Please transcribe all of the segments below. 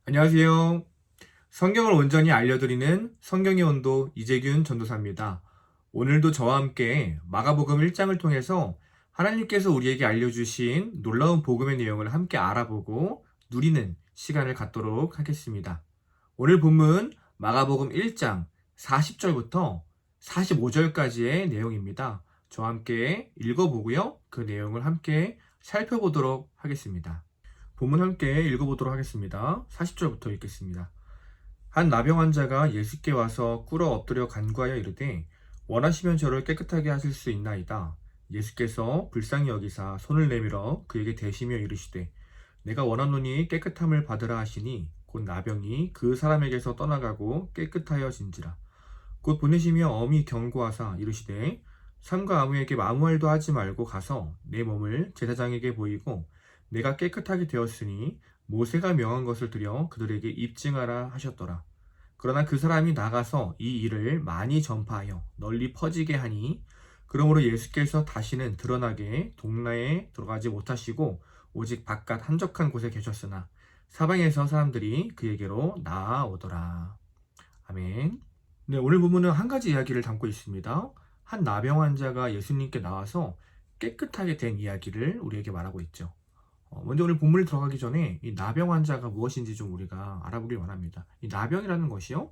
안녕하세요. 성경을 온전히 알려드리는 성경의 온도 이재균 전도사입니다. 오늘도 저와 함께 마가복음 1장을 통해서 하나님께서 우리에게 알려주신 놀라운 복음의 내용을 함께 알아보고 누리는 시간을 갖도록 하겠습니다. 오늘 본문 마가복음 1장 40절부터 45절까지의 내용입니다. 저와 함께 읽어보고요. 그 내용을 함께 살펴보도록 하겠습니다. 본문 함께 읽어보도록 하겠습니다. 40절부터 읽겠습니다. 한 나병 환자가 예수께 와서 꿇어 엎드려 간구하여 이르되 원하시면 저를 깨끗하게 하실 수 있나이다. 예수께서 불쌍히 여기사 손을 내밀어 그에게 대시며 이르시되 내가 원하노니 깨끗함을 받으라 하시니 곧 나병이 그 사람에게서 떠나가고 깨끗하여진지라. 곧 보내시며 엄히 경고하사 이르시되 삼가 아무에게 아무 말도 하지 말고 가서 내 몸을 제사장에게 보이고 내가 깨끗하게 되었으니 모세가 명한 것을 들여 그들에게 입증하라 하셨더라. 그러나 그 사람이 나가서 이 일을 많이 전파하여 널리 퍼지게 하니 그러므로 예수께서 다시는 드러나게 동네에 들어가지 못하시고 오직 바깥 한적한 곳에 계셨으나 사방에서 사람들이 그에게로 나아오더라. 아멘. 네, 오늘 본문은 한 가지 이야기를 담고 있습니다. 한 나병 환자가 예수님께 나와서 깨끗하게 된 이야기를 우리에게 말하고 있죠. 먼저 오늘 본문을 들어가기 전에 이 나병 환자가 무엇인지 좀 우리가 알아보길 원합니다. 이 나병이라는 것이요,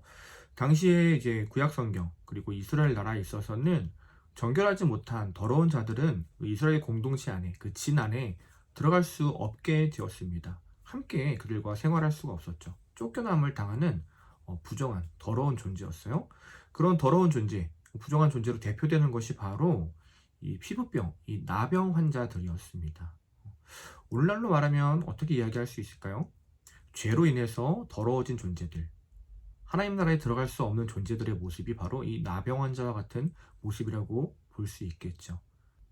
당시에 이제 구약 성경 그리고 이스라엘 나라에 있어서는 정결하지 못한 더러운 자들은 이스라엘 공동체 안에 그 진 안에 들어갈 수 없게 되었습니다. 함께 그들과 생활할 수가 없었죠. 쫓겨남을 당하는 부정한 더러운 존재였어요. 그런 더러운 존재, 부정한 존재로 대표되는 것이 바로 이 피부병, 이 나병 환자들이었습니다. 오늘날로 말하면 어떻게 이야기할 수 있을까요? 죄로 인해서 더러워진 존재들, 하나님 나라에 들어갈 수 없는 존재들의 모습이 바로 이 나병 환자와 같은 모습이라고 볼 수 있겠죠.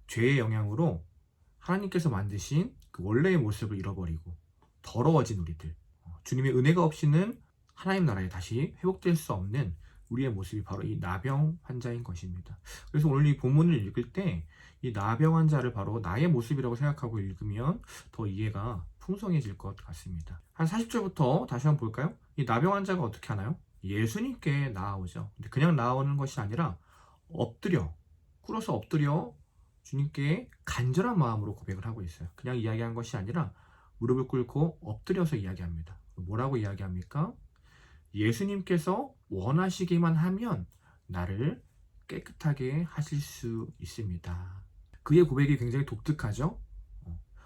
죄의 영향으로 하나님께서 만드신 그 원래의 모습을 잃어버리고 더러워진 우리들, 주님의 은혜가 없이는 하나님 나라에 다시 회복될 수 없는 우리의 모습이 바로 이 나병 환자인 것입니다. 그래서 오늘 이 본문을 읽을 때 이 나병 환자를 바로 나의 모습이라고 생각하고 읽으면 더 이해가 풍성해질 것 같습니다. 한 40절부터 다시 한번 볼까요? 이 나병 환자가 어떻게 하나요? 예수님께 나아오죠. 근데 그냥 나아오는 것이 아니라 엎드려, 꿇어서 엎드려 주님께 간절한 마음으로 고백을 하고 있어요. 그냥 이야기한 것이 아니라 무릎을 꿇고 엎드려서 이야기합니다. 뭐라고 이야기합니까? 예수님께서 원하시기만 하면 나를 깨끗하게 하실 수 있습니다. 그의 고백이 굉장히 독특하죠?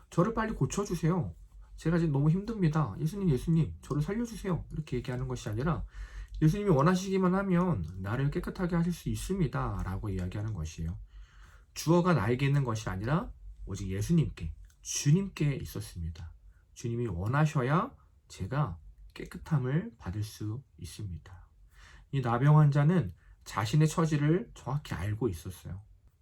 저를 빨리 고쳐주세요. 제가 지금 너무 힘듭니다. 예수님, 예수님, 저를 살려주세요. 이렇게 얘기하는 것이 아니라 예수님이 원하시기만 하면 나를 깨끗하게 하실 수 있습니다. 라고 이야기하는 것이에요. 주어가 나에게 있는 것이 아니라 오직 예수님께, 주님께 있었습니다. 주님이 원하셔야 제가 깨끗함을 받을 수 있습니다. 이 나병 환자는 자신의 처지를 정확히 알고 있었어요.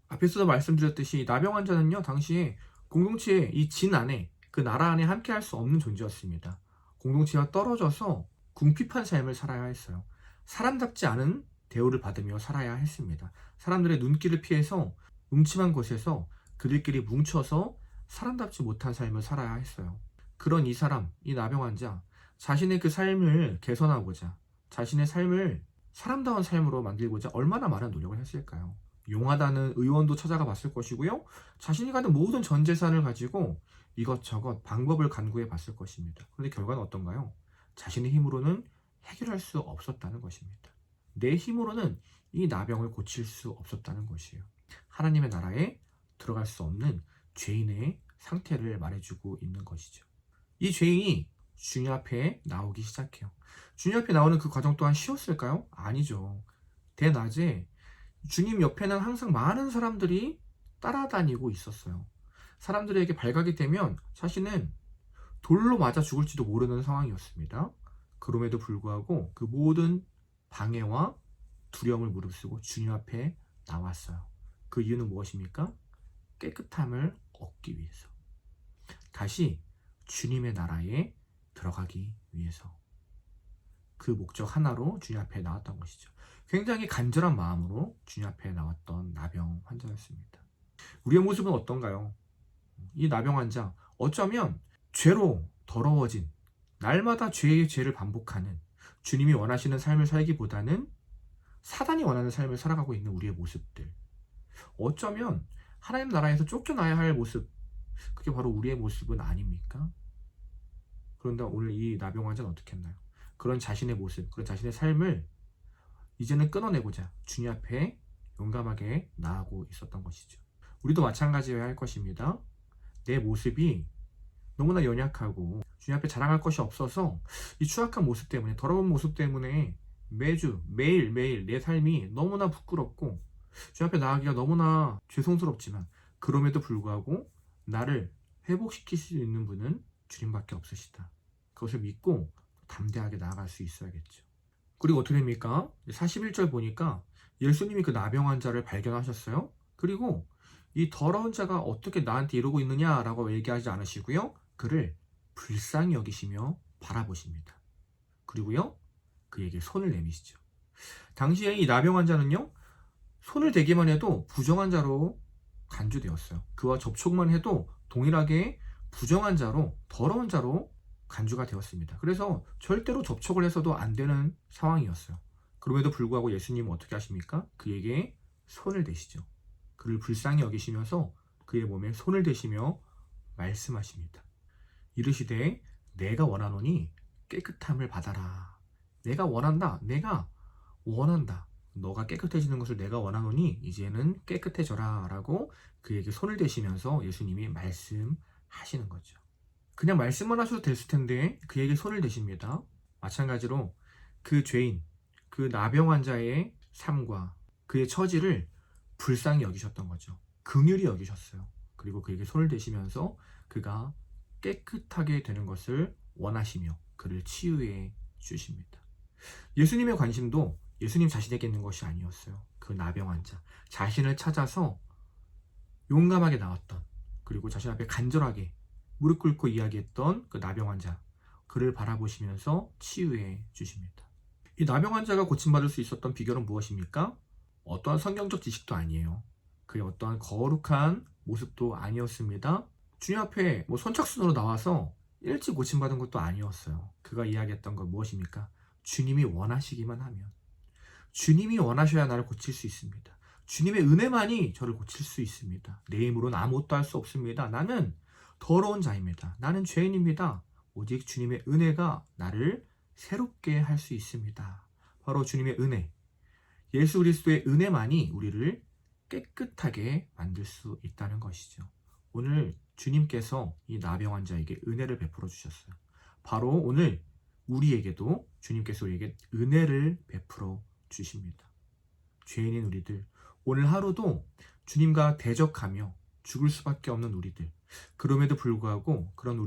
앞에서도 말씀드렸듯이 나병 환자는요, 당시에 공동체의 이 진 안에, 그 나라 안에 함께 할 수 없는 존재였습니다. 공동체와 떨어져서 궁핍한 삶을 살아야 했어요. 사람답지 않은 대우를 받으며 살아야 했습니다. 사람들의 눈길을 피해서 음침한 곳에서 그들끼리 뭉쳐서 사람답지 못한 삶을 살아야 했어요. 그런 이 사람, 이 나병 환자, 자신의 그 삶을 개선하고자, 자신의 삶을 사람다운 삶으로 만들고자 얼마나 많은 노력을 했을까요? 용하다는 의원도 찾아가 봤을 것이고요. 자신이 가진 모든 전 재산을 가지고 이것저것 방법을 간구해 봤을 것입니다. 그런데 결과는 어떤가요? 자신의 힘으로는 해결할 수 없었다는 것입니다. 내 힘으로는 이 나병을 고칠 수 없었다는 것이에요. 하나님의 나라에 들어갈 수 없는 죄인의 상태를 말해주고 있는 것이죠. 이 죄인이 주님 앞에 나오기 시작해요. 주님 앞에 나오는 그 과정 또한 쉬웠을까요? 아니죠. 대낮에 주님 옆에는 항상 많은 사람들이 따라다니고 있었어요. 사람들에게 발각이 되면 자신은 돌로 맞아 죽을지도 모르는 상황이었습니다. 그럼에도 불구하고 그 모든 방해와 두려움을 무릅쓰고 주님 앞에 나왔어요. 그 이유는 무엇입니까? 깨끗함을 얻기 위해서. 다시 주님의 나라에 들어가기 위해서. 그 목적 하나로 주님 앞에 나왔던 것이죠. 굉장히 간절한 마음으로 주님 앞에 나왔던 나병 환자였습니다. 우리의 모습은 어떤가요? 이 나병 환자, 어쩌면 죄로 더러워진 날마다 죄의 죄를 반복하는 주님이 원하시는 삶을 살기보다는 사단이 원하는 삶을 살아가고 있는 우리의 모습들. 어쩌면 하나님 나라에서 쫓겨나야 할 모습, 그게 바로 우리의 모습은 아닙니까? 그런데 오늘 이 나병 환자는 어떻게 했나요? 그런 자신의 모습, 그런 자신의 삶을 이제는 끊어내고자 주님 앞에 용감하게 나아가고 있었던 것이죠. 우리도 마찬가지여야 할 것입니다. 내 모습이 너무나 연약하고 주님 앞에 자랑할 것이 없어서 이 추악한 모습 때문에, 더러운 모습 때문에 매주 매일매일 내 삶이 너무나 부끄럽고 주님 앞에 나가기가 너무나 죄송스럽지만, 그럼에도 불구하고 나를 회복시킬 수 있는 분은 주님밖에 없으시다. 그것을 믿고 담대하게 나아갈 수 있어야겠죠. 그리고 어떻게 됩니까? 41절 보니까 예수님이 그 나병 환자를 발견하셨어요. 그리고 이 더러운 자가 어떻게 나한테 이러고 있느냐라고 얘기하지 않으시고요, 그를 불쌍히 여기시며 바라보십니다. 그리고요, 그에게 손을 내미시죠. 당시에 이 나병 환자는요, 손을 대기만 해도 부정한 자로 간주되었어요. 그와 접촉만 해도 동일하게 부정한 자로, 더러운 자로 간주가 되었습니다. 그래서 절대로 접촉을 해서도 안 되는 상황이었어요. 그럼에도 불구하고 예수님은 어떻게 하십니까? 그에게 손을 대시죠. 그를 불쌍히 여기시면서 그의 몸에 손을 대시며 말씀하십니다. 이르시되 내가 원하노니 깨끗함을 받아라. 내가 원한다. 내가 원한다. 너가 깨끗해지는 것을 내가 원하노니 이제는 깨끗해져라 라고 그에게 손을 대시면서 예수님이 말씀하시는 거죠. 그냥 말씀만 하셔도 됐을 텐데 그에게 손을 대십니다. 마찬가지로 그 죄인, 그 나병 환자의 삶과 그의 처지를 불쌍히 여기셨던 거죠. 긍휼히 여기셨어요. 그리고 그에게 손을 대시면서 그가 깨끗하게 되는 것을 원하시며 그를 치유해 주십니다. 예수님의 관심도 예수님 자신에게 있는 것이 아니었어요. 그 나병 환자, 자신을 찾아서 용감하게 나왔던, 그리고 자신 앞에 간절하게 무릎 꿇고 이야기했던 그 나병 환자, 그를 바라보시면서 치유해 주십니다. 이 나병 환자가 고침받을 수 있었던 비결은 무엇입니까? 어떠한 성경적 지식도 아니에요. 그의 어떠한 거룩한 모습도 아니었습니다. 주님 앞에 선착순으로 나와서 일찍 고침받은 것도 아니었어요. 그가 이야기했던 건 무엇입니까? 주님이 원하시기만 하면, 주님이 원하셔야 나를 고칠 수 있습니다. 주님의 은혜만이 저를 고칠 수 있습니다. 내 힘으로는 아무것도 할 수 없습니다. 나는 더러운 자입니다. 나는 죄인입니다. 오직 주님의 은혜가 나를 새롭게 할 수 있습니다. 바로 주님의 은혜, 예수 그리스도의 은혜만이 우리를 깨끗하게 만들 수 있다는 것이죠. 오늘 주님께서 이 나병 환자에게 은혜를 베풀어 주셨어요. 바로 오늘 우리에게도 주님께서 우리에게 은혜를 베풀어 주십니다. 죄인인 우리들, 오늘 하루도 주님과 대적하며 죽을 수밖에 없는 우리들, 그럼에도 불구하고 그런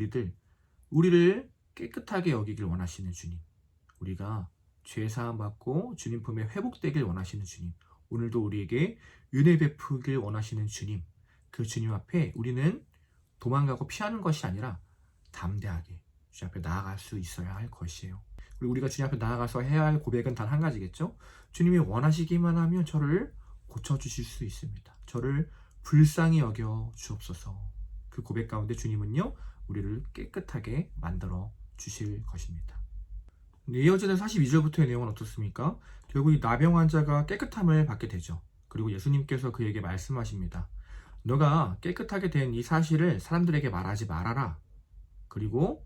우리를 깨끗하게 여기길 원하시는 주님, 우리가 죄사함 받고 주님 품에 회복되길 원하시는 주님, 오늘도 우리에게 은혜 베푸길 원하시는 주님, 그 주님 앞에 우리는 도망가고 피하는 것이 아니라 담대하게 주님 앞에 나아갈 수 있어야 할 것이에요. 그리고 우리가 주님 앞에 나아가서 해야 할 고백은 단 한 가지겠죠. 주님이 원하시기만 하면 저를 고쳐주실 수 있습니다. 저를 불쌍히 여겨 주옵소서. 그 고백 가운데 주님은요, 우리를 깨끗하게 만들어 주실 것입니다. 이어지는 42절부터의 내용은 어떻습니까? 결국 이 나병 환자가 깨끗함을 받게 되죠. 그리고 예수님께서 그에게 말씀하십니다. 너가 깨끗하게 된 이 사실을 사람들에게 말하지 말아라. 그리고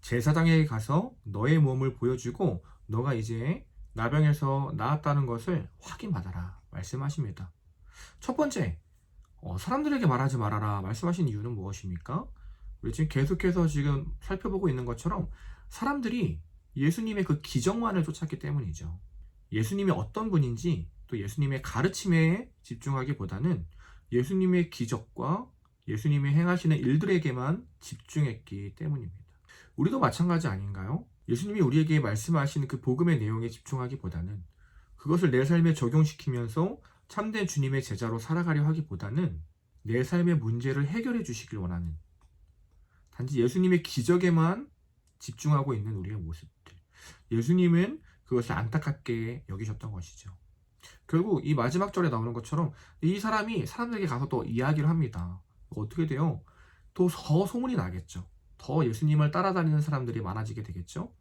제사장에게 가서 너의 몸을 보여주고 너가 이제 나병에서 나았다는 것을 확인받아라 말씀하십니다. 첫 번째, 사람들에게 말하지 말아라 말씀하신 이유는 무엇입니까? 우리 지금 계속해서 지금 살펴보고 있는 것처럼 사람들이 예수님의 그 기적만을 쫓았기 때문이죠. 예수님이 어떤 분인지, 또 예수님의 가르침에 집중하기보다는 예수님의 기적과 예수님이 행하시는 일들에게만 집중했기 때문입니다. 우리도 마찬가지 아닌가요? 예수님이 우리에게 말씀하시는 그 복음의 내용에 집중하기보다는, 그것을 내 삶에 적용시키면서 참된 주님의 제자로 살아가려 하기보다는 내 삶의 문제를 해결해 주시길 원하는, 단지 예수님의 기적에만 집중하고 있는 우리의 모습들, 예수님은 그것을 안타깝게 여기셨던 것이죠. 결국 이 마지막 절에 나오는 것처럼 이 사람이 사람들에게 가서 또 이야기를 합니다. 어떻게 돼요? 또 더 소문이 나겠죠. 더 예수님을 따라다니는 사람들이 많아지게 되겠죠.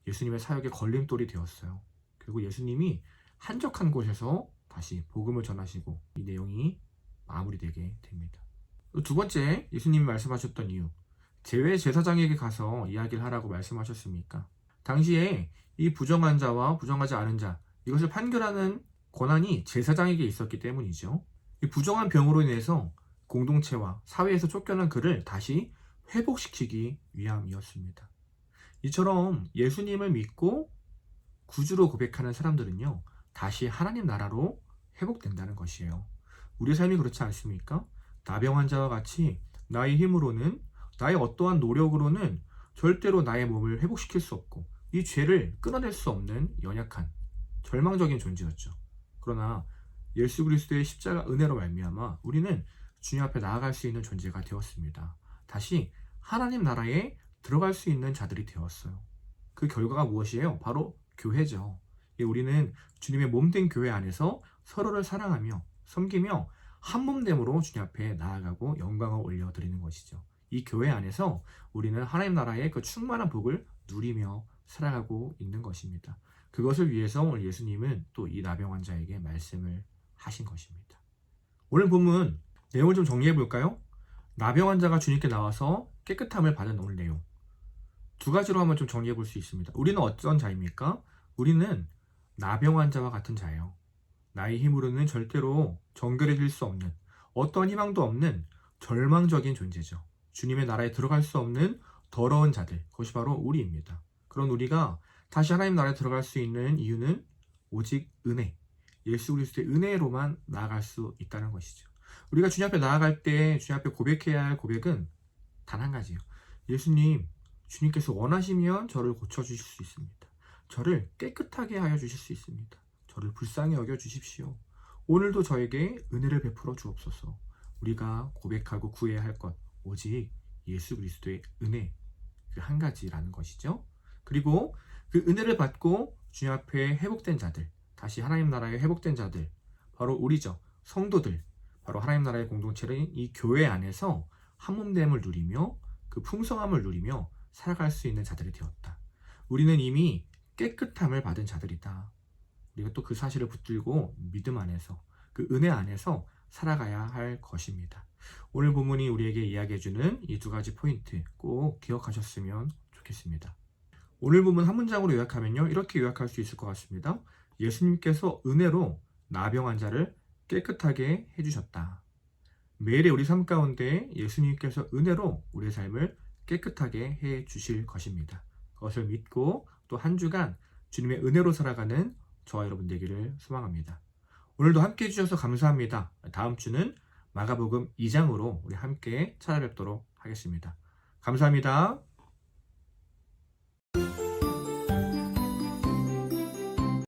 예수님의 사역에 걸림돌이 되었어요. 결국 예수님이 한적한 곳에서 다시 복음을 전하시고 이 내용이 마무리되게 됩니다. 두 번째, 예수님이 말씀하셨던 이유, 제외 제사장에게 가서 이야기를 하라고 말씀하셨습니까? 당시에 이 부정한 자와 부정하지 않은 자, 이것을 판결하는 권한이 제사장에게 있었기 때문이죠. 이 부정한 병으로 인해서 공동체와 사회에서 쫓겨난 그를 다시 회복시키기 위함이었습니다. 이처럼 예수님을 믿고 구주로 고백하는 사람들은요, 다시 하나님 나라로 회복된다는 것이에요. 우리 삶이 그렇지 않습니까? 나병 환자와 같이 나의 힘으로는, 나의 어떠한 노력으로는 절대로 나의 몸을 회복시킬 수 없고 이 죄를 끊어낼 수 없는 연약한 절망적인 존재였죠. 그러나 예수 그리스도의 십자가 은혜로 말미암아 우리는 주님 앞에 나아갈 수 있는 존재가 되었습니다. 다시 하나님 나라에 들어갈 수 있는 자들이 되었어요. 그 결과가 무엇이에요? 바로 교회죠. 우리는 주님의 몸된 교회 안에서 서로를 사랑하며 섬기며 한 몸됨으로 주님 앞에 나아가고 영광을 올려드리는 것이죠. 이 교회 안에서 우리는 하나님 나라의 그 충만한 복을 누리며 살아가고 있는 것입니다. 그것을 위해서 오늘 예수님은 또 이 나병 환자에게 말씀을 하신 것입니다. 오늘 본문 내용을 좀 정리해 볼까요? 나병 환자가 주님께 나와서 깨끗함을 받은 오늘 내용. 두 가지로 한번 좀 정리해 볼 수 있습니다. 우리는 어떤 자입니까? 우리는 나병 환자와 같은 자예요. 나의 힘으로는 절대로 정결해질 수 없는, 어떠한 희망도 없는 절망적인 존재죠. 주님의 나라에 들어갈 수 없는 더러운 자들, 그것이 바로 우리입니다. 그런 우리가 다시 하나님 나라에 들어갈 수 있는 이유는 오직 은혜, 예수 그리스도의 은혜로만 나아갈 수 있다는 것이죠. 우리가 주님 앞에 나아갈 때 주님 앞에 고백해야 할 고백은 단 한 가지예요. 예수님, 주님께서 원하시면 저를 고쳐주실 수 있습니다. 저를 깨끗하게 하여 주실 수 있습니다. 저를 불쌍히 여겨 주십시오. 오늘도 저에게 은혜를 베풀어 주옵소서. 우리가 고백하고 구해야 할 것, 오직 예수 그리스도의 은혜, 그 한 가지라는 것이죠. 그리고 그 은혜를 받고 주님 앞에 회복된 자들, 다시 하나님 나라에 회복된 자들, 바로 우리죠. 성도들, 바로 하나님 나라의 공동체인 이 교회 안에서 한몸됨을 누리며 그 풍성함을 누리며 살아갈 수 있는 자들이 되었다. 우리는 이미 깨끗함을 받은 자들이다. 우리가 또 그 사실을 붙들고 믿음 안에서, 그 은혜 안에서 살아가야 할 것입니다. 오늘 본문이 우리에게 이야기해주는 이 두 가지 포인트 꼭 기억하셨으면 좋겠습니다. 오늘 본문 한 문장으로 요약하면요, 이렇게 요약할 수 있을 것 같습니다. 예수님께서 은혜로 나병 환자를 깨끗하게 해주셨다. 매일의 우리 삶 가운데 예수님께서 은혜로 우리의 삶을 깨끗하게 해주실 것입니다. 그것을 믿고 또 한 주간 주님의 은혜로 살아가는 저와 여러분 되기를 소망합니다. 오늘도 함께 해주셔서 감사합니다. 다음 주는 마가복음 2장으로 우리 함께 찾아뵙도록 하겠습니다. 감사합니다.